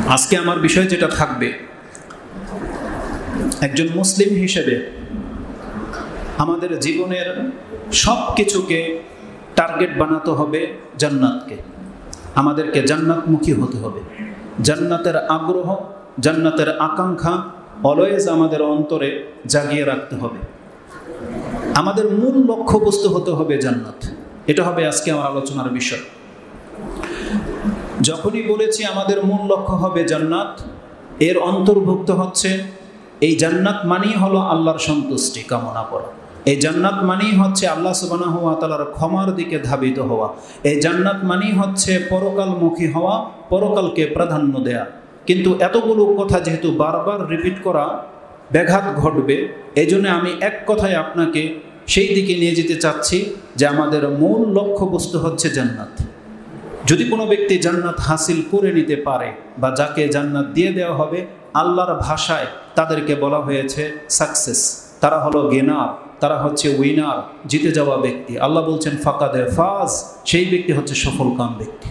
আজকে আমার বিষয় যেটা থাকবে, একজন মুসলিম হিসেবে আমাদের জীবনের সব কিছুকে টার্গেট বানাতে হবে জান্নাতকে। আমাদেরকে জান্নাতমুখী হতে হবে। জান্নাতের আগ্রহ, জান্নাতের আকাঙ্ক্ষা অলওয়েজ আমাদের অন্তরে জাগিয়ে রাখতে হবে। আমাদের মূল লক্ষ্যবস্তু হতে হবে জান্নাত। এটা হবে আজকে আমার আলোচনার বিষয়। যখনই বলেছি আমাদের মূল লক্ষ্য হবে জান্নাত, এর অন্তর্ভুক্ত হচ্ছে এই জান্নাত মানেই হলো আল্লাহর সন্তুষ্টি কামনা করা। এই জান্নাত মানেই হচ্ছে আল্লাহ সুবহানাহু ওয়া তাআলার ক্ষমার দিকে ধাবিত হওয়া। এই জান্নাত মানেই হচ্ছে পরকালমুখী হওয়া, পরকালকে প্রাধান্য দেয়া। কিন্তু এতগুলো কথা যেহেতু বারবার রিপিট করা ব্যাঘাত ঘটবে, এই জন্য আমি এক কথায় আপনাকে সেই দিকে নিয়ে যেতে চাচ্ছি যে আমাদের মূল লক্ষ্যবস্তু হচ্ছে জান্নাত। যদি কোনো ব্যক্তি জান্নাত হাসিল করে নিতে পারে বা যাকে জান্নাত দিয়ে দেওয়া হবে, আল্লাহর ভাষায় তাদেরকে বলা হয়েছে সাকসেস। তারা হলো গেনার, তারা হচ্ছে উইনার, জিতে যাওয়া ব্যক্তি। আল্লাহ বলছেন ফাকাদে ফাজ, সেই ব্যক্তি হচ্ছে সফলকাম ব্যক্তি।